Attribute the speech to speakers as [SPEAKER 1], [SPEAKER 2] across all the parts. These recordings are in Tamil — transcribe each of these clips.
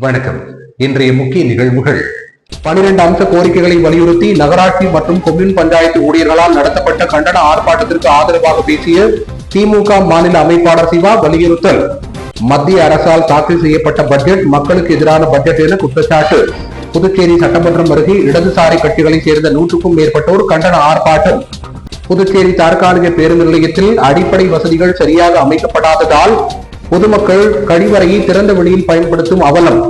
[SPEAKER 1] வணக்கம். இன்றைய முக்கிய நிகழ்வுகள். 12 அம்ச கோரிக்கைகளை வலியுறுத்தி நகராட்சி மற்றும் கொம்யூன் பஞ்சாயத்து ஊழியர்களால் நடத்தப்பட்ட கண்டன ஆர்ப்பாட்டத்திற்கு ஆதரவாக பேசிய திமுக மாநில அமைப்பாளர் சிவா வலியுறுத்தல். மத்திய அரசால் தாக்கல் செய்யப்பட்ட பட்ஜெட் மக்களுக்கு எதிரான பட்ஜெட் என குற்றச்சாட்டு. புதுச்சேரி சட்டமன்றம் அருகே இடதுசாரி கட்சிகளைச் சேர்ந்த 100க்கும் மேற்பட்டோர் கண்டன ஆர்ப்பாட்டம். புதுச்சேரி தற்காலிக பேருந்து நிலையத்தில் அடிப்படை வசதிகள் சரியாக அமைக்கப்படாததால் பொதுமக்கள் கழிவறையை திறந்த வெளியில் பயன்படுத்தும் அவலம்.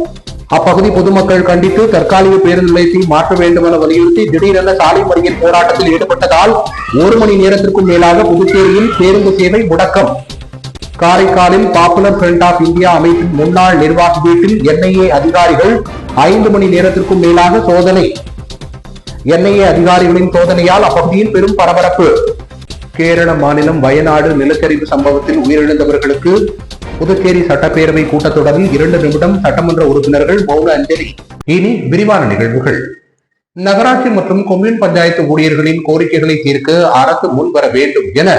[SPEAKER 1] அப்பகுதி பொதுமக்கள் கண்டித்து தற்காலிக பேருந்து நிலையத்தை மாற்ற வேண்டும் என வலியுறுத்தி திடீரென சாலை மறியல் போராட்டத்தில் ஈடுபட்டதால் 1 மணி நேரத்திற்கும் மேலாக புதுச்சேரியில் பேருந்து சேவை முடக்கம். காரைக்காலில் பாப்புலர் ஃப்ரண்ட் ஆஃப் இந்தியா அமைப்பின் முன்னாள் நிர்வாகி வீட்டில் NIA அதிகாரிகள் 5 மணி நேரத்திற்கும் மேலாக சோதனை. NIA அதிகாரிகளின் சோதனையால் அப்பகுதியில் பெரும் பரபரப்பு. கேரள மாநிலம் வயநாடு நிலச்சரிவு சம்பவத்தில் உயிரிழந்தவர்களுக்கு புதுச்சேரி சட்டப்பேரவை கூட்டத்தொடரில் 2 நிமிடம் சட்டமன்ற உறுப்பினர்கள் மௌன அஞ்சலி. இனி விரிவான நிகழ்வுகள். நகராட்சி மற்றும் கொம்யூன் பஞ்சாயத்து ஊழியர்களின் கோரிக்கைகளை தீர்க்க அரசு முன்வர வேண்டும் என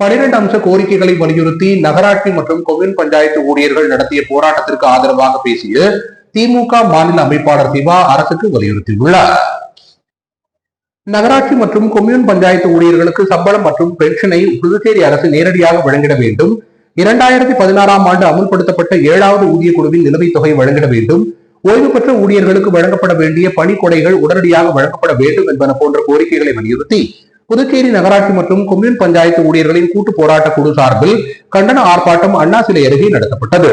[SPEAKER 1] 12 அம்ச கோரிக்கைகளை வலியுறுத்தி நகராட்சி மற்றும் கொம்யூன் பஞ்சாயத்து ஊழியர்கள் நடத்திய போராட்டத்திற்கு ஆதரவாக பேசிய திமுக மாநில அமைப்பாளர் சிவா அரசுக்கு வலியுறுத்தியுள்ளார். நகராட்சி மற்றும் கொம்யூன் பஞ்சாயத்து ஊழியர்களுக்கு சம்பளம் மற்றும் பென்ஷனை புதுச்சேரி அரசு நேரடியாக வழங்கிட வேண்டும். 2016ஆம் ஆண்டு அமுல்படுத்தப்பட்ட 7வது ஊதிய குழுவின் நிலுவைத் தொகை வழங்கிட வேண்டும். ஓய்வு பெற்ற ஊழியர்களுக்கு வழங்கப்பட வேண்டிய பணிக்கொடைகள் உடனடியாக வழங்கப்பட வேண்டும் என்பன போன்ற கோரிக்கைகளை வலியுறுத்தி புதுச்சேரி நகராட்சி மற்றும் கொம்யூன் பஞ்சாயத்து ஊழியர்களின் கூட்டு போராட்ட குழு சார்பில் கண்டன ஆர்ப்பாட்டம் அண்ணா சிலை அருகே நடத்தப்பட்டது.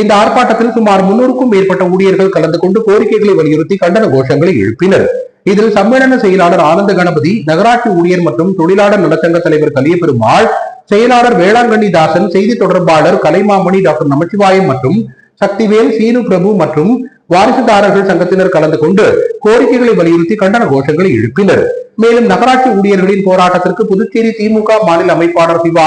[SPEAKER 1] இந்த ஆர்ப்பாட்டத்தில் சுமார் 300க்கும் மேற்பட்ட ஊழியர்கள் கலந்து கொண்டு கோரிக்கைகளை வலியுறுத்தி கண்டன கோஷங்களை எழுப்பினர். இதில் சம்மேளன செயலாளர் ஆனந்த கணபதி, நகராட்சி ஊழியர் மற்றும் தொழிலாளர் நலச்சங்க தலைவர் கலியபெருமாள், செயலாளர் வேளாங்கண்ணி தாசன், செய்தி தொடர்பாளர் கலைமாமணி, டாக்டர் நமச்சிவாயம் மற்றும் சக்திவேல், சீனு பிரபு மற்றும் வாரிசுதாரர்கள் சங்கத்தினர் கலந்து கொண்டு கோரிக்கைகளை வலியுறுத்தி கண்டன கோஷங்களை எழுப்பினர். மேலும் நகராட்சி ஊழியர்களின் போராட்டத்திற்கு புதுச்சேரி திமுக மாநில அமைப்பாளர் சிவா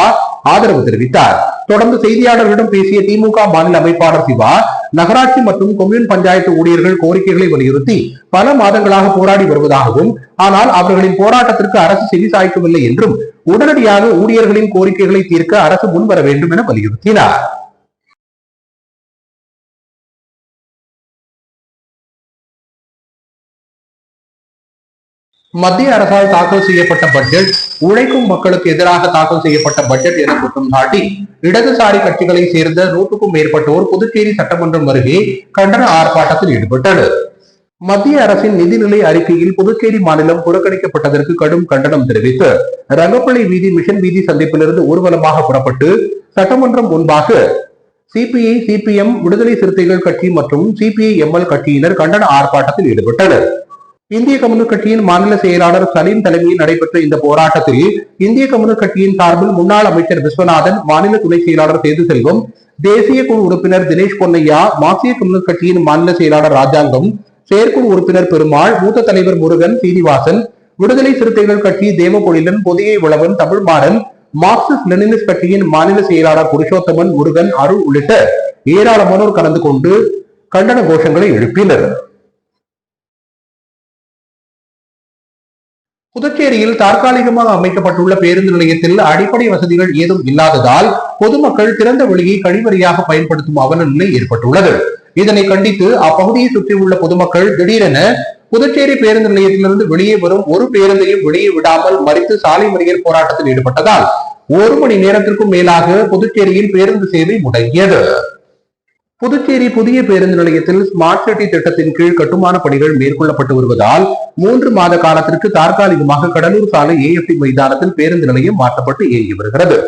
[SPEAKER 1] ஆதரவு தெரிவித்தார். தொடர்ந்து செய்தியாளர்களிடம் பேசிய திமுக மாநில அமைப்பாளர் சிவா, நகராட்சி மற்றும் கொம்யூன் பஞ்சாயத்து ஊழியர்கள் கோரிக்கைகளை வலியுறுத்தி பல மாதங்களாக போராடி வருவதாகவும், ஆனால் அவர்களின் போராட்டத்திற்கு அரசு செவிசாய்க்கவில்லை என்றும், உடனடியாக ஊழியர்களின் கோரிக்கைகளை தீர்க்க அரசு முன்வர வேண்டும் என வலியுறுத்தினார். மத்திய அரசால் தாக்கல் செய்யப்பட்ட பட்ஜெட் உழைக்கும் மக்களுக்கு எதிராக தாக்கல் செய்யப்பட்ட பட்ஜெட் என குற்றம் சாட்டி இடதுசாரி கட்சிகளை சேர்ந்த 100க்கும் மேற்பட்டோர் புதுச்சேரி சட்டமன்றம் அருகே கண்டன ஆர்ப்பாட்டத்தில் ஈடுபட்டனர். மத்திய அரசின் நிதிநிலை அறிக்கையில் புதுச்சேரி மாநிலம் புறக்கணிக்கப்பட்டதற்கு கடும் கண்டனம் தெரிவித்து ரங்கப்பள்ளி வீதி, மிஷன் வீதி சந்திப்பிலிருந்து ஊர்வலமாக புறப்பட்டு சட்டமன்றம் முன்பாக CPI, CPM, விடுதலை சிறுத்தைகள் கட்சி மற்றும் CPI-ML கட்சியினர் கண்டன ஆர்ப்பாட்டத்தில் ஈடுபட்டனர். இந்திய கம்யூனிஸ்ட் கட்சியின் மாநில செயலாளர் சலீம் தலைமையில் நடைபெற்ற இந்த போராட்டத்தில் இந்திய கம்யூனிஸ்ட் கட்சியின் சார்பில் முன்னாள் அமைச்சர் விஸ்வநாதன், மாநில துணை செயலாளர் சேது செல்வம், தேசிய குழு உறுப்பினர் தினேஷ் பொன்னையா, மார்க்சிய கம்யூனிஸ்ட் கட்சியின் மாநில செயலாளர் ராஜாங்கம், செயற்குழு உறுப்பினர் பெருமாள், மூத்த தலைவர் முருகன், சீனிவாசன், விடுதலை சிறுத்தைகள் கட்சி தேவபொழிலன், பொதிகை உழவன், தமிழ்மாறன், மார்க்சிஸ்ட் லெனினிஸ்ட் கட்சியின் மாநில செயலாளர் புருஷோத்தமன், முருகன், அருள் உள்ளிட்ட ஏராளமானோர் கலந்து கொண்டு கண்டன கோஷங்களை எழுப்பினர். புதுச்சேரியில் தற்காலிகமாக அமைக்கப்பட்டுள்ள பேருந்து நிலையத்தில் அடிப்படை வசதிகள் ஏதும் இல்லாததால் பொதுமக்கள் திறந்த வெளியை கழிவறையாக பயன்படுத்தும் அவல நிலை ஏற்பட்டுள்ளது. இதனை கண்டித்து அப்பகுதியை சுற்றியுள்ள பொதுமக்கள் திடீரென புதுச்சேரி பேருந்து நிலையத்திலிருந்து வெளியே வரும் ஒரு பேருந்தையும் வெளியே விடாமல் மறித்து சாலை மறியல் போராட்டத்தில் ஈடுபட்டதால் 1 மணி நேரத்திற்கும் மேலாக புதுச்சேரியில் பேருந்து சேவை முடங்கியது. புதுச்சேரி புதிய பேருந்து நிலையத்தில் ஸ்மார்ட் சிட்டி திட்டத்தின் கீழ் கட்டுமான பணிகள் மேற்கொள்ளப்பட்டு வருவதால் 3 மாத காலத்திற்கு தற்காலிகமாக கடலூர் சாலை AFT மைதானத்தில் பேருந்து நிலையம் மாற்றப்பட்டு இயங்கி வருகிறது.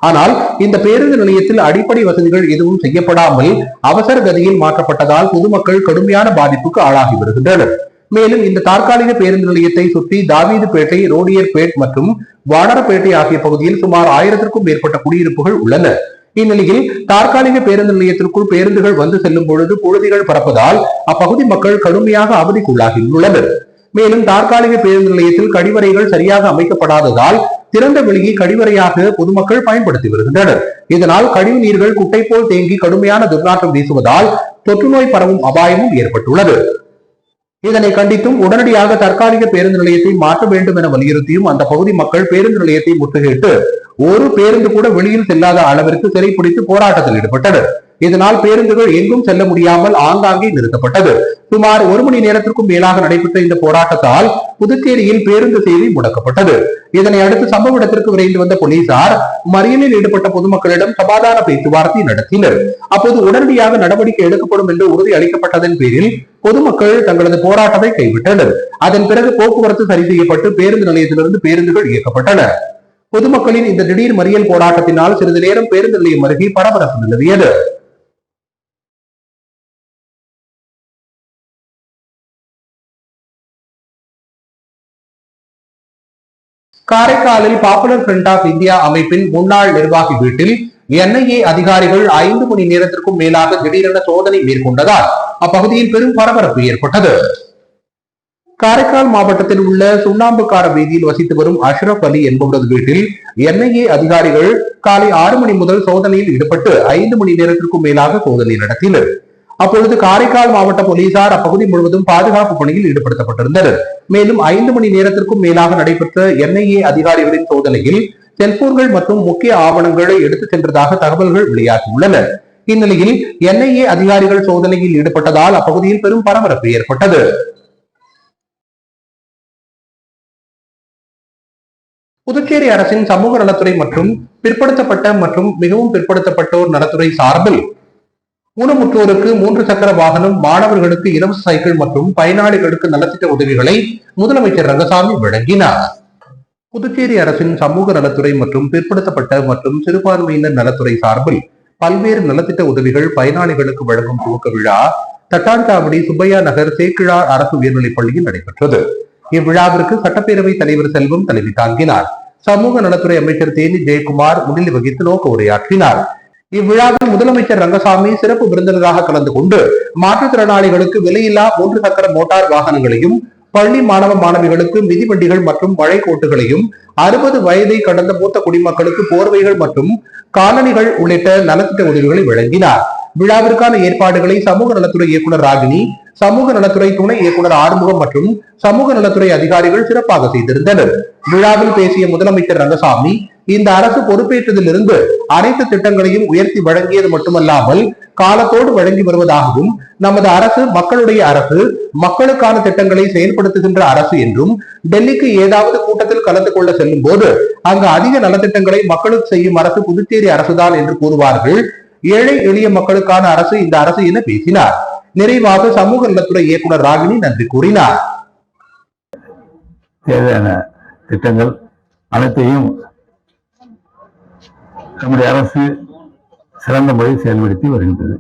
[SPEAKER 1] ஆனால் இந்த பேருந்து நிலையத்தில் அடிப்படை வசதிகள் எதுவும் செய்யப்படாமல் அவசர கதியில் மாற்றப்பட்டதால் பொதுமக்கள் கடுமையான பாதிப்புக்கு ஆளாகி வருகின்றனர். மேலும் இந்த தற்காலிக பேருந்து நிலையத்தை சுற்றி தாவீதுபேட்டை, ரோடியர்பேட் மற்றும் வாடரப்பேட்டை ஆகிய பகுதியில் சுமார் 1000க்கும் மேற்பட்ட குடியிருப்புகள் உள்ளன. இந்நிலையில் தற்காலிக பேருந்து நிலையத்திற்குள் பேருந்துகள் வந்து செல்லும் பொழுது புழுதிகள் பறப்பதால் அப்பகுதி மக்கள் கடுமையாக அவதிக்குள்ளாகியுள்ளனர். மேலும் தற்காலிக பேருந்து நிலையத்தில் கழிவறைகள் சரியாக அமைக்கப்படாததால் திறந்த வெளியை கழிவறையாக பொதுமக்கள் பயன்படுத்தி வருகின்றனர். இதனால் கழிவு நீர்கள் குட்டை போல் தேங்கி கடுமையான துர்நாற்றம் வீசுவதால் தொற்றுநோய் பரவும் அபாயமும் ஏற்பட்டுள்ளது. இதனை கண்டித்தும் உடனடியாக தற்காலிக பேருந்து நிலையத்தை மாற்ற வேண்டும் என வலியுறுத்தியும் அந்த பகுதி மக்கள் பேருந்து நிலையத்தை முற்றுகையிட்டு ஒரு பேருந்து கூட வெளியில் செல்லாத அளவிற்கு சிறைப்பிடித்து போராட்டத்தில் ஈடுபட்டனர். இதனால் பேருந்துகள் எங்கும் செல்ல முடியாமல் ஆங்காங்கே நிறுத்தப்பட்டது. சுமார் 1 மணி நேரத்திற்கும் மேலாக நடைபெற்ற இந்த போராட்டத்தால் புதுச்சேரியில் பேருந்து சேவை முடக்கப்பட்டது. இதனை அடுத்து சம்பவ இடத்திற்கு விரைந்து வந்த போலீசார் மறியலில் ஈடுபட்ட பொதுமக்களிடம் சமாதான பேச்சுவார்த்தை நடத்தினர். அப்போது உடனடியாக நடவடிக்கை எடுக்கப்படும் என்று உறுதி அளிக்கப்பட்டதன் பேரில் பொதுமக்கள் தங்களது போராட்டத்தை கைவிட்டனர். அதன் பிறகு போக்குவரத்து சரி செய்யப்பட்டு பேருந்து நிலையத்திலிருந்து பேருந்துகள் இயக்கப்பட்டன. பொதுமக்களின் இந்த திடீர் மறியல் போராட்டத்தினால் சிறிது நேரம் பேருந்து நிலையம் அருகே பரபரப்பு நிலவியது. காரைக்காலில் பாப்புலர் ஃப்ரண்ட் ஆஃப் இந்தியா அமைப்பின் முன்னாள் நிர்வாகி வீட்டில் NIA அதிகாரிகள் 5 மணி நேரத்திற்கும் மேலாக திடீரென சோதனை மேற்கொண்டதால் அப்பகுதியில் பெரும் பரபரப்பு ஏற்பட்டது. காரைக்கால் மாவட்டத்தில் உள்ள சுண்ணாம்புக்கார வீதியில் வசித்து வரும் அஷ்ரப் அலி என்பவரது வீட்டில் NIA அதிகாரிகள் காலை 6 மணி முதல் சோதனையில் ஈடுபட்டு 5 மணி நேரத்திற்கும் மேலாக சோதனை நடத்தினர். அப்பொழுது காரைக்கால் மாவட்ட போலீசார் அப்பகுதி முழுவதும் பாதுகாப்பு பணியில் ஈடுபடுத்தப்பட்டிருந்தனர். மேலும் 5 மணி நேரத்திற்கும் மேலாக நடைபெற்ற NIA அதிகாரிகளின் சோதனையில் செல்போன்கள் மற்றும் முக்கிய ஆவணங்களை எடுத்துச் சென்றதாக தகவல்கள் வெளியாகியுள்ளன. இந்நிலையில் NIA அதிகாரிகள் சோதனையில் ஈடுபட்டதால் அப்பகுதியில் பெரும் பரபரப்பு ஏற்பட்டது. புதுச்சேரி அரசின் சமூக நலத்துறை மற்றும் பிற்படுத்தப்பட்ட மற்றும் மிகவும் பிற்படுத்தப்பட்டோர் நலத்துறை சார்பில் ஊனமுற்றோருக்கு 3 சக்கர வாகனம், மாணவர்களுக்கு இலவச சைக்கிள் மற்றும் பயனாளிகளுக்கு நலத்திட்ட உதவிகளை முதலமைச்சர் ரங்கசாமி வழங்கினார். புதுச்சேரி அரசின் சமூக நலத்துறை மற்றும் பிற்படுத்தப்பட்ட மற்றும் சிறுபான்மையினர் நலத்துறை சார்பில் பல்வேறு நலத்திட்ட உதவிகள் பயனாளிகளுக்கு வழங்கும் துவக்க விழா தட்டாஞ்சாவடி சுப்பையா நகர் சேக்கிழார் அரசு உயர்நிலைப் பள்ளியில் நடைபெற்றது. இவ்விழாவிற்கு சட்டப்பேரவைத் தலைவர் செல்வம் தலைமை தாங்கினார். சமூக நலத்துறை அமைச்சர் தேனி ஜெயக்குமார் முன்னிலை வகித்து நோக்க உரையாற்றினார். இவ்விழாவில் முதலமைச்சர் ரங்கசாமி சிறப்பு விருந்தினராக கலந்து கொண்டு மாற்றுத்திறனாளிகளுக்கு விலையில்லா 3 சக்கர மோட்டார் வாகனங்களையும், பள்ளி மாணவ மாணவிகளுக்கு மிதிவண்டிகள் மற்றும் மழை கோட்டுகளையும், 60 வயதை கடந்த மூத்த குடிமக்களுக்கு போர்வைகள் மற்றும் காலணிகள் உள்ளிட்ட நலத்திட்ட உதவிகளை வழங்கினார். விழாவிற்கான ஏற்பாடுகளை சமூக நலத்துறை இயக்குனர் ராகினி, சமூக நலத்துறை துணை இயக்குனர் ஆறுமுகம் மற்றும் சமூக நலத்துறை அதிகாரிகள் சிறப்பாக செய்திருந்தனர். விழாவில் பேசிய முதலமைச்சர் ரங்கசாமி, இந்த அரசு பொறுப்பேற்றதிலிருந்து அனைத்து திட்டங்களையும் உயர்த்தி வழங்கியது மட்டுமல்லாமல் காலத்தோடு வழங்கி வருவதாகவும், நமது அரசு மக்களுடைய அரசு, மக்களுக்கான திட்டங்களை செயல்படுத்துகின்ற அரசு என்றும், டெல்லிக்கு ஏதாவது கூட்டத்தில் கலந்து கொள்ள செல்லும் போது அங்கு அதிக நலத்திட்டங்களை மக்களுக்கு செய்யும் அரசு புதுச்சேரி அரசுதான் என்று கூறுவார்கள். ஏழை எளிய மக்களுக்கான அரசு இந்த அரசு என பேசினார். நிறைவாக சமூக நலத்துறை இயக்குனர் ராகினி நன்றி கூறினார்.
[SPEAKER 2] தேவையான திட்டங்கள் அனைத்தையும் நம்முடைய அரசு சிறந்த முறையில் செயல்படுத்தி வருகின்றது.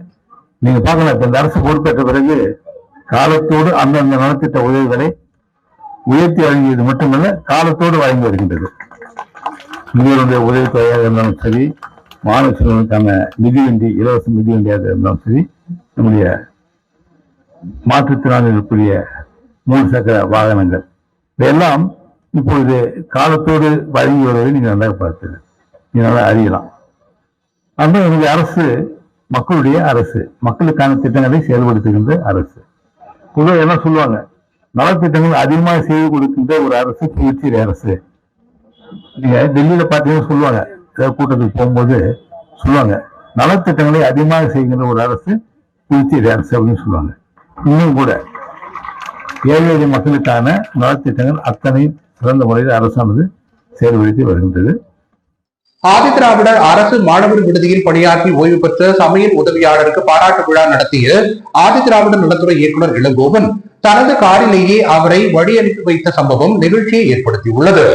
[SPEAKER 2] நீங்க பார்க்கலாம், இப்ப இந்த அரசு பொறுப்பேற்ற பிறகு காலத்தோடு அந்தந்த நலத்திட்ட உதவிகளை உயர்த்தி வழங்கியது மட்டுமல்ல, காலத்தோடு வழங்கி வருகின்றது. முதியோருடைய உதவித்தொகையாக இருந்தாலும் சரி, மாணவ செல்வனுக்கான மிதிவண்டி, இலவச மிதிவண்டியாக இருந்தாலும் சரி, நம்முடைய மாற்றுத்திறனாளிகளுக்குரிய 3 சக்கர வாகனங்கள் இதையெல்லாம் இப்பொழுது காலத்தோடு வழங்கி வருவதை நீங்க நன்றாக பார்த்தது, இதனால அறியலாம். அந்த என்னுடைய அரசு மக்களுடைய அரசு, மக்களுக்கான திட்டங்களை செயல்படுத்துகின்ற அரசு. பொதுவாக என்ன சொல்லுவாங்க, நலத்திட்டங்கள் அதிகமாக செய்து கொடுக்கின்ற ஒரு அரசு புதுச்சேரி அரசு. நீங்க டெல்லியில பார்த்தீங்கன்னா சொல்லுவாங்க, ஏதாவது கூட்டத்துக்கு போகும்போது சொல்லுவாங்க, நலத்திட்டங்களை அதிகமாக செய்கின்ற ஒரு அரசு புதுச்சேரி அரசு அப்படின்னு சொல்லுவாங்க. இன்னும் கூட ஏழை எளிய மக்களுக்கான நலத்திட்டங்கள் அத்தனை சிறந்த முறையில் அரசானது செயல்படுத்தி வருகின்றது.
[SPEAKER 1] ஆதிதிராவிடர் அரசு மாணவர் விடுதியில் பணியாற்றி ஓய்வு பெற்ற சமையல் உதவியாளருக்கு பாராட்டு விழா நடத்திய ஆதிதிராவிடர் நலத்துறை இயக்குனர் இளங்கோவன் தனது காரிலேயே அவரை வழி அனுப்பி வைத்த சம்பவம் நிகழ்ச்சியை ஏற்படுத்தியுள்ளது.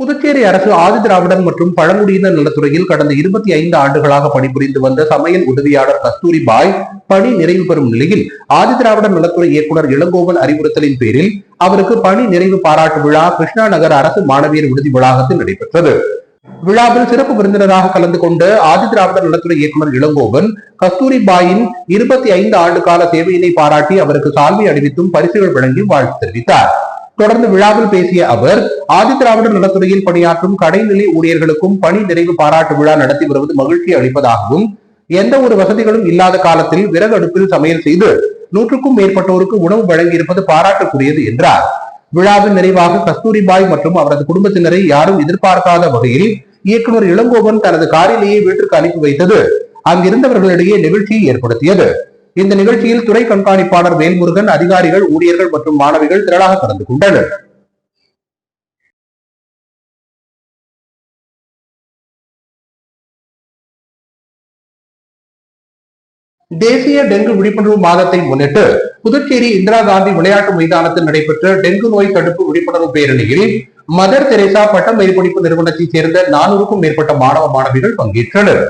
[SPEAKER 1] புதுச்சேரி அரசு ஆதிதிராவிடர் மற்றும் பழங்குடியினர் நலத்துறையில் கடந்த 25 ஆண்டுகளாக பணிபுரிந்து வந்த சமையல் உதவியாளர் கஸ்தூரிபாய் பணி நிறைவு பெறும் நிலையில் ஆதிதிராவிடர் நலத்துறை இயக்குனர் இளங்கோவன் அறிவுறுத்தலின் பேரில் அவருக்கு பணி நிறைவு பாராட்டு விழா கிருஷ்ணா நகர் அரசு மாணவியர் விடுதி வளாகத்தில் நடைபெற்றது. விழாவில் சிறப்பு விருந்தினராக கலந்து கொண்ட ஆதிதிராவிடர் நலத்துறை இயக்குனர் இளங்கோவன் கஸ்தூரிபாயின் 25 ஆண்டு கால சேவையினை பாராட்டி அவருக்கு சால்வை அணிவித்தும் பரிசுகள் வழங்கி வாழ்த்து தெரிவித்தார். தொடர்ந்து விழாவில் பேசிய அவர், ஆதிதிராவிடர் நலத்துறையில் பணியாற்றும் கடைநிலை ஊழியர்களுக்கும் பணி நிறைவு பாராட்டு விழா நடத்தி வருவது மகிழ்ச்சி அளிப்பதாகவும், எந்த ஒரு வசதிகளும் இல்லாத காலத்தில் விறகு அடுப்பில் சமையல் செய்து 100க்கும் மேற்பட்டோருக்கு உணவு வழங்கியிருப்பது பாராட்டுக்குரியது என்றார். விழாவின் நிறைவாக கஸ்தூரிபாய் மற்றும் அவரது குடும்பத்தினரை யாரும் எதிர்பார்க்காத வகையில் இயக்குனர் இளங்கோவன் தனது காரிலேயே வீட்டிற்கு அனுப்பி வைத்தது அங்கிருந்தவர்களிடையே நிகழ்ச்சியை ஏற்படுத்தியது. இந்த நிகழ்ச்சியில் துறை கண்காணிப்பாளர் வேல்முருகன், அதிகாரிகள், ஊழியர்கள் மற்றும் மாணவிகள் திரளாக கலந்து கொண்டனர். தேசிய டெங்கு விழிப்புணர்வு மாதத்தை முன்னிட்டு புதுச்சேரி இந்திரா காந்தி விளையாட்டு மைதானத்தில் நடைபெற்ற டெங்கு நோய் தடுப்பு விழிப்புணர்வு பேரணியில் மதர் தெரேசா பட்ட மேற்படிப்பு நிறுவனத்தைச் சேர்ந்த 400க்கும் மேற்பட்ட மாணவ மாணவிகள் பங்கேற்றனர்.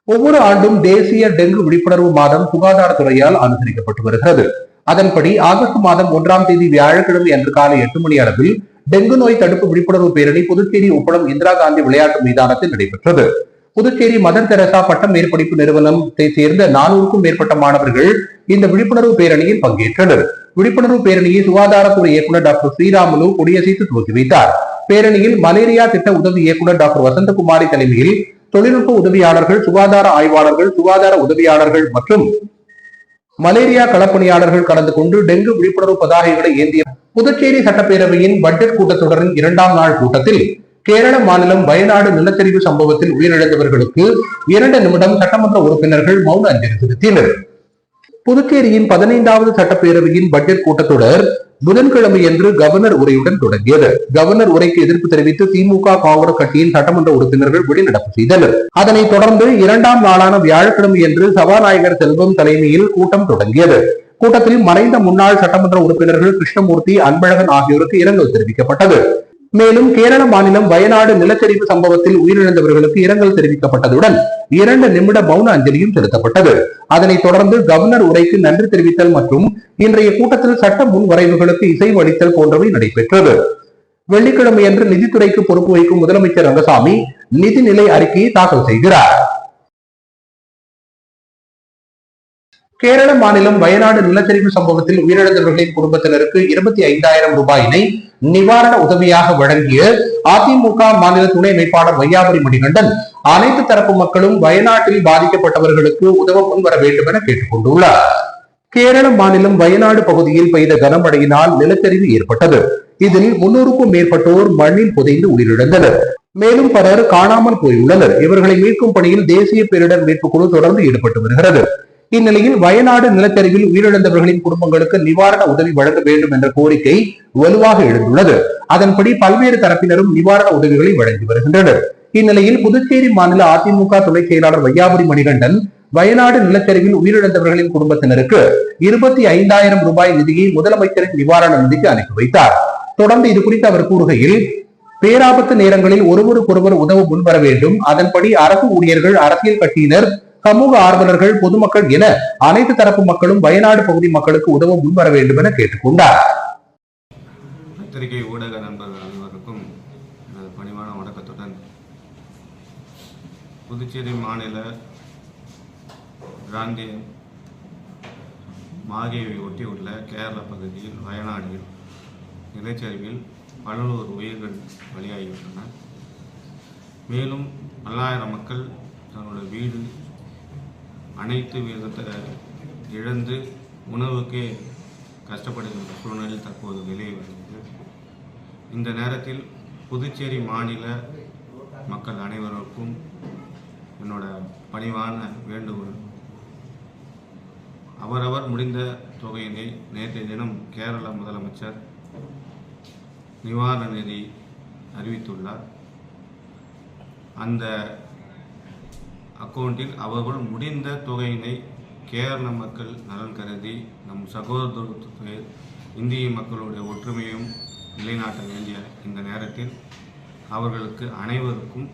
[SPEAKER 1] ஒவ்வொரு ஆண்டும் தேசிய டெங்கு விழிப்புணர்வு மாதம் சுகாதாரத்துறையால் அனுசரிக்கப்பட்டு வருகிறது. அதன்படி ஆகஸ்ட் மாதம் 1ஆம் தேதி வியாழக்கிழமை அன்று காலை 8 மணி அளவில் டெங்கு நோய் தடுப்பு விழிப்புணர்வு பேரணி புதுச்சேரி உப்பளம் இந்திரா காந்தி விளையாட்டு மைதானத்தில் நடைபெற்றது. புதுச்சேரி மதர் தெரசா பட்ட மேற்படிப்பு நிறுவனத்தை சேர்ந்த 400க்கும் மேற்பட்ட மாணவர்கள் இந்த விழிப்புணர்வு பேரணியில் பங்கேற்றனர். விழிப்புணர்வு பேரணியை சுகாதாரத்துறை இயக்குநர் டாக்டர் ஸ்ரீராமுலு கொடியசைத்து துவக்கி வைத்தார். பேரணியில் மலேரியா திட்ட உதவி இயக்குநர் டாக்டர் வசந்தகுமாரி தலைமையில் தொழில்நுட்ப உதவியாளர்கள், சுகாதார ஆய்வாளர்கள், சுகாதார உதவியாளர்கள் மற்றும் மலேரியா களப்பணியாளர்கள் கலந்து கொண்டு டெங்கு விழிப்புணர்வு பதாகைகளை ஏந்திய புதுச்சேரி சட்டப்பேரவையின் பட்ஜெட் கூட்டத்தொடரின் 2ஆம் நாள் கூட்டத்தில் கேரள மாநிலம் வயநாடு நிலச்சரிவு சம்பவத்தில் உயிரிழந்தவர்களுக்கு 2 நிமிடம் சட்டமன்ற உறுப்பினர்கள் மௌன அஞ்சலி செலுத்தினர். புதுச்சேரியின் 15வது சட்டப்பேரவையின் பட்ஜெட் கூட்டத்தொடர் புதன்கிழமையன்று கவர்னர் உரையுடன் தொடங்கியது. கவர்னர் உரைக்கு எதிர்ப்பு தெரிவித்து திமுக, காங்கிரஸ் கட்சியின் சட்டமன்ற உறுப்பினர்கள் வெளிநடப்பு செய்தனர். அதனைத் தொடர்ந்து 2ஆம் நாளான வியாழக்கிழமையன்று சபாநாயகர் செல்வம் தலைமையில் கூட்டம் தொடங்கியது. கூட்டத்தில் மறைந்த முன்னாள் சட்டமன்ற உறுப்பினர்கள் கிருஷ்ணமூர்த்தி, அன்பழகன் ஆகியோருக்கு இரங்கல் தெரிவிக்கப்பட்டது. மேலும் கேரள மாநிலம் வயநாடு நிலச்சரிவு சம்பவத்தில் உயிரிழந்தவர்களுக்கு இரங்கல் தெரிவிக்கப்பட்டதுடன் 2 நிமிட மௌன அஞ்சலியும் செலுத்தப்பட்டது. அதனைத் தொடர்ந்து கவர்னர் உரைக்கு நன்றி தெரிவித்தல் மற்றும் இன்றைய கூட்டத்தில் சட்ட முன்வரைவுகளுக்கு இசைவு அளித்தல் போன்றவை நடைபெற்றது. வெள்ளிக்கிழமையன்று நிதித்துறைக்கு பொறுப்பு வைக்கும் முதலமைச்சர் ரங்கசாமி நிதிநிலை அறிக்கையை தாக்கல் செய்கிறார். கேரள மாநிலம் வயநாடு நிலச்சரிவு சம்பவத்தில் உயிரிழந்தவர்களின் குடும்பத்தினருக்கு 25,000 ரூபாயினை நிவாரண உதவியாக வழங்கிய அதிமுக மாநில துணை அமைப்பாளர் வையாபுரி மணிகண்டன் அனைத்து தரப்பு மக்களும் வயநாட்டில் பாதிக்கப்பட்டவர்களுக்கு உதவ முன்வர வேண்டும் என கேட்டுக் கொண்டுள்ளார். கேரள மாநிலம் வயநாடு பகுதியில் பெய்த கனமழையினால் நிலச்சரிவு ஏற்பட்டது. இதில் 300க்கும் மேற்பட்டோர் மண்ணில் புதைந்து உயிரிழந்தனர். மேலும் பலர் காணாமல் போயுள்ளனர். இவர்களை மீட்கும் பணியில் தேசிய பேரிடர் மீட்புக் குழு தொடர்ந்து ஈடுபட்டு வருகிறது. இந்நிலையில் வயநாடு நிலச்சரிவில் உயிரிழந்தவர்களின் குடும்பங்களுக்கு நிவாரண உதவி வழங்க வேண்டும் என்ற கோரிக்கை வலுவாக எழுந்துள்ளது. அதன்படி பல்வேறு தரப்பினரும் நிவாரண உதவிகளை வழங்கி வருகின்றனர். இந்நிலையில் புதுச்சேரி மாநில அதிமுக துணை செயலாளர் வையாபுரி மணிகண்டன் வயநாடு நிலச்சரிவில் உயிரிழந்தவர்களின் குடும்பத்தினருக்கு 25,000 ரூபாய் நிதியை முதலமைச்சரின் நிவாரண நிதிக்கு அனுப்பி வைத்தார். தொடர்ந்து இது குறித்து அவர் கூறுகையில், பேராபத்து நேரங்களில் ஒருவருக்கொருவர் உதவ முன்வர வேண்டும். அதன்படி அரசு ஊழியர்கள், அரசியல் கட்சியினர், சமூக ஆர்வலர்கள், பொதுமக்கள் என அனைத்து தரப்பு மக்களும் வயநாடு பகுதி மக்களுக்கு உதவ முன்வர வேண்டும் என கேட்டுக்கொண்டார்.
[SPEAKER 3] பத்திரிகை ஊடக நண்பர்கள் அனைவருக்கும் பணிவான வணக்கத்துடன் புதுச்சேரி மாநில காந்தி மாகியை ஒட்டியுள்ள கேரள பகுதியில் வயநாடில் நிலச்சரிவில் 11 உயிர்கள் பலியாகிவிட்டன. மேலும் பல்லாயிரம் மக்கள் தங்களுடைய வீடு அனைத்து விதத்தை இழந்து உணவுக்கே கஷ்டப்படுகின்ற சூழ்நிலையில் தற்போது நிலை வருகிறது. இந்த நேரத்தில் புதுச்சேரி மாநில மக்கள் அனைவருக்கும் என்னோட பணிவான வேண்டுகோள், அவரவர் முடிந்த தொகையினை நேற்றைய தினம் கேரள முதலமைச்சர் நிவாரண நிதி அறிவித்துள்ளார். அந்த அக்கௌண்டில் அவர்கள் முடிந்த தொகையினை கேரள மக்கள் நலன் கருதி நம் சகோதரத்துவ இந்திய மக்களுடைய ஒற்றுமையும் நிலைநாட்ட வேண்டிய இந்த நேரத்தில் அவர்களுக்கு அனைவருக்கும்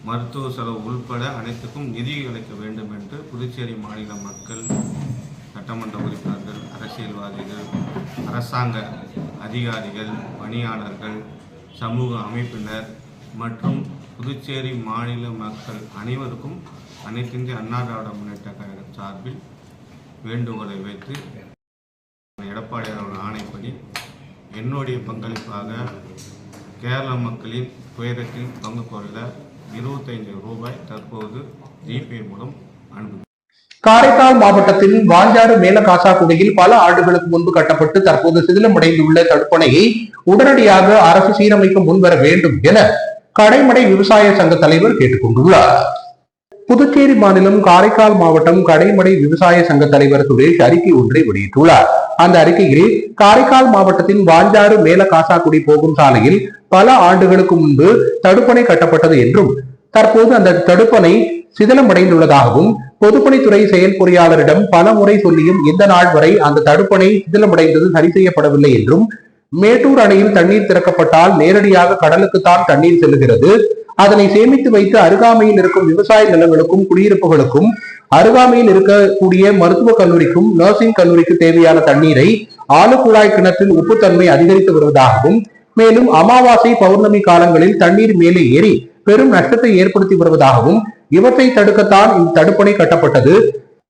[SPEAKER 3] மருத்துவ செலவு உள்பட அனைத்துக்கும் நிதி அளிக்க வேண்டும் என்று புதுச்சேரி மாநில மக்கள், சட்டமன்ற உறுப்பினர்கள், அரசியல்வாதிகள், அரசாங்க அதிகாரிகள், பணியாளர்கள், சமூக அமைப்பினர் மற்றும் புதுச்சேரி மாநில மக்கள் அனைவருக்கும் அனைத்திந்திய அண்ணா திராவிட முன்னேற்ற கழக சார்பில் வேண்டுகோளை வைத்து எடப்பாடி அவர்கள் ஆணைப்படி என்னுடைய பங்களிப்பாக கேரள மக்களின் துயரத்தில் பங்கு கொள்ள 25 ரூபாய் தற்போது ஜிபே மூலம் அனுப்பி
[SPEAKER 1] காரைக்கால் மாவட்டத்தின் வாஞ்சாறு மேலகாசாக்குடியில் பல ஆண்டுகளுக்கு முன்பு கட்டப்பட்டு தற்போது சிதிலமடைந்துள்ள தடுப்பணையை உடனடியாக அரசு சீரமைக்க முன்வர வேண்டும் என கடைமடை விவசாய சங்க தலைவர் கேட்டுக் கொண்டுள்ளார். புதுச்சேரி மாநிலம் காரைக்கால் மாவட்டம் கடைமடை விவசாய சங்க தலைவர் சுரேஷ் அறிக்கை ஒன்றை வெளியிட்டுள்ளார். அந்த அறிக்கையில் காரைக்கால் மாவட்டத்தின் வாஞ்சாறு மேலகாசாக்குடி போகும் சாலையில் பல ஆண்டுகளுக்கு முன்பு தடுப்பணை கட்டப்பட்டது என்றும் தற்போது அந்த தடுப்பணை சிதிலமடைந்துள்ளதாகவும் பொதுப்பணித்துறை செயல்பொறியாளரிடம் பல முறை சொல்லியும் இந்த நாள் வரை அந்த தடுப்பணை சிதிலமடைந்தது சரி செய்யப்படவில்லை என்றும் மேட்டூர் அணையில் தண்ணீர் திறக்கப்பட்டால் நேரடியாக கடலுக்குத்தான் தண்ணீர் செல்லுகிறது. அதனை சேமித்து வைத்து அருகாமையில் இருக்கும் விவசாய நிலங்களுக்கும் குடியிருப்புகளுக்கும் அருகாமையில் இருக்கக்கூடிய மருத்துவக் கல்லூரிக்கும் நர்சிங் கல்லூரிக்கு தேவையான தண்ணீரை ஆழ்குழாய் கிணற்றில் உப்புத்தன்மை அதிகரித்து வருவதாகவும் மேலும் அமாவாசை பௌர்ணமி காலங்களில் தண்ணீர் மேலே ஏறி பெரும் நஷ்டத்தை ஏற்படுத்தி வருவதாகவும் இவற்றை தடுக்கத்தான் இந்த தடுப்பணை கட்டப்பட்டது.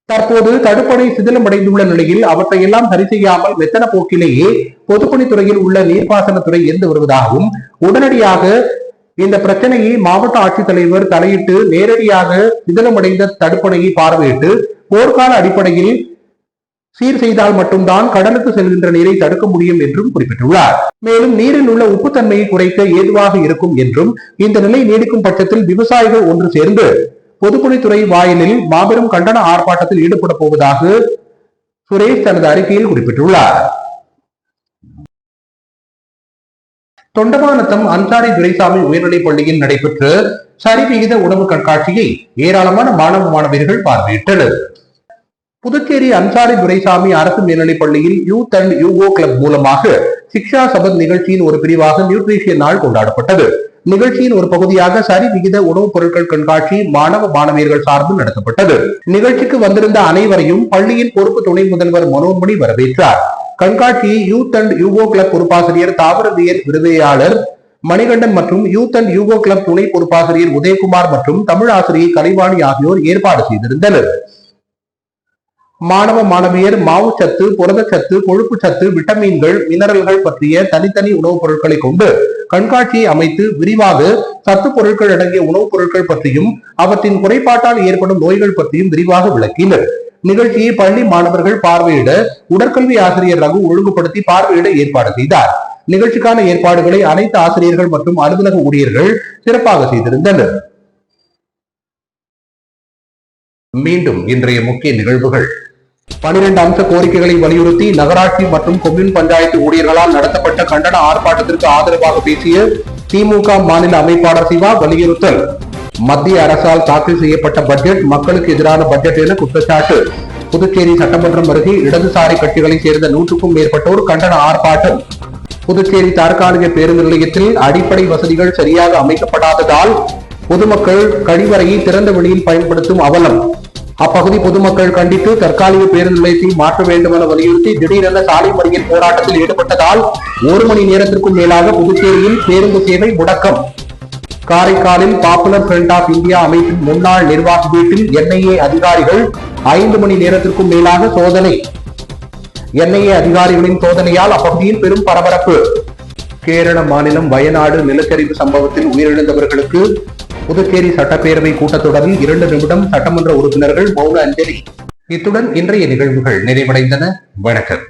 [SPEAKER 1] தற்போது தடுப்பணை சிதிலமடைந்துள்ள நிலையில் அவற்றையெல்லாம் சரி செய்யாமல் மெத்தன போக்கிலேயே பொதுப்பணித்துறையில் உள்ள நீர்ப்பாசனத்துறை இருந்து வருவதாகவும் உடனடியாக இந்த பிரச்சனையை மாவட்ட ஆட்சித்தலைவர் தலையிட்டு நேரடியாக சிதிலமடைந்த தடுப்பணையை பார்வையிட்டு போர்க்கால அடிப்படையில் சீர் செய்தால் மட்டும்தான் கடலுக்கு செல்கின்ற நீரை தடுக்க முடியும் என்றும் குறிப்பிட்டுள்ளார். மேலும் நீரில் உள்ள உப்புத்தன்மையை குறைக்க ஏதுவாக இருக்கும் என்றும் இந்த நிலை நீடிக்கும் பட்சத்தில் விவசாயிகள் ஒன்று சேர்ந்து பொதுப்பணித்துறை வாயிலில் மாபெரும் கண்டன ஆர்ப்பாட்டத்தில் ஈடுபட போவதாக சுரேஷ் தனது அறிக்கையில் குறிப்பிட்டுள்ளார். தொண்டமானத்தம் அன்சாரி துரைசாமி உயர்நிலைப் பள்ளியில் நடைபெற்ற சரிவிகித உணவு கண்காட்சியை ஏராளமான மாணவ மாணவியர்கள் பார்வையிட்டனர். புதுச்சேரி அன்சாரி துரைசாமி அரசு மேல்நிலைப் பள்ளியில் யூத் அண்ட் யூகோ கிளப் மூலமாக சிக்ஷா சபத் நிகழ்ச்சியின் ஒரு பிரிவாக நியூட்ரிஷியன் நாள் கொண்டாடப்பட்டது. நிகழ்ச்சியின் ஒரு பகுதியாக சரி விகித உணவுப் பொருட்கள் கண்காட்சி மாணவ மாணவியர்கள் சார்பில் நடத்தப்பட்டது. நிகழ்ச்சிக்கு வந்திருந்த அனைவரையும் பள்ளியின் பொறுப்பு துணை முதல்வர் மனோன்மணி வரவேற்றார். கண்காட்சியை யூத் அண்ட் யூகோ கிளப் பொறுப்பாசிரியர் தாவரவியல் விருதையாளர் மணிகண்டன் மற்றும் யூத் அண்ட் யூகோ கிளப் துணை பொறுப்பாசிரியர் உதயகுமார் மற்றும் தமிழ் ஆசிரியை கலைவாணி ஆகியோர் ஏற்பாடு செய்திருந்தனர். மாணவ மாணவியர் மாவுச்சத்து, புரதச்சத்து, கொழுப்பு சத்து, விட்டமின்கள், மினரல்கள் பற்றிய தனித்தனி உணவுப் பொருட்களை கொண்டு கண்காட்சியை அமைத்து விரிவாக சத்து பொருட்கள் அடங்கிய உணவுப் பொருட்கள் பற்றியும் அவற்றின் குறைபாட்டால் ஏற்படும் நோய்கள் பற்றியும் விரிவாக விளக்கினர். நிகழ்ச்சியை பள்ளி மாணவர்கள் பார்வையிட உடற்கல்வி ஆசிரியர் ரகு ஒழுங்குபடுத்தி பார்வையிட ஏற்பாடு செய்தார். நிகழ்ச்சிக்கான ஏற்பாடுகளை அனைத்து ஆசிரியர்கள் மற்றும் அலுவலக ஊழியர்கள் சிறப்பாக செய்திருந்தனர். மீண்டும் இன்றைய முக்கிய நிகழ்வுகள். 12 அம்ச கோரிக்கைகளை வலியுறுத்தி நகராட்சி மற்றும் கொம்யூன் பஞ்சாயத்து ஊழியர்களால் நடத்தப்பட்ட கண்டன ஆர்ப்பாட்டத்திற்கு ஆதரவாக பேசிய திமுக மாநில அமைப்பாளர் சிவா வலியுறுத்தல். மத்திய அரசால் தாக்கல் செய்யப்பட்ட பட்ஜெட் மக்களுக்கு எதிரான பட்ஜெட் என குற்றச்சாட்டு. புதுச்சேரி சட்டமன்றம் அருகே இடதுசாரி கட்சிகளைச் சேர்ந்த 100க்கும் மேற்பட்டோர் கண்டன ஆர்ப்பாட்டம். புதுச்சேரி தற்காலிக பேருந்து நிலையத்தில் அடிப்படை வசதிகள் சரியாக அமைக்கப்படாததால் பொதுமக்கள் கழிவறையை திறந்த வெளியில் பயன்படுத்தும் அவலம். அப்பகுதி பொதுமக்கள் கண்டித்து தற்காலிக பேருந்து நிலையத்தை மாற்ற வேண்டும் என வலியுறுத்தி திடீரென சாலை மறியல் போராட்டத்தில் ஈடுபட்டதால் 1 மணி நேரத்திற்கும் மேலாக புதுச்சேரியில் பேருந்து சேவை முடக்கம். காரைக்காலில் பாப்புலர் ஃப்ரண்ட் ஆஃப் இந்தியா அமைப்பின் முன்னாள் நிர்வாக வீட்டில் NIA அதிகாரிகள் 5 மணி நேரத்திற்கும் மேலாக சோதனை. NIA அதிகாரிகளின் சோதனையால் அப்பகுதியில் பெரும் பரபரப்பு. கேரள மாநிலம் வயநாடு நிலச்சரிவு சம்பவத்தில் உயிரிழந்தவர்களுக்கு புதுச்சேரி சட்டப்பேரவை கூட்டத்தொடரில் 2 நிமிடம் சட்டமன்ற உறுப்பினர்கள் மௌன அஞ்சலி. இத்துடன் இன்றைய நிகழ்வுகள் நிறைவடைந்தன. வணக்கம்.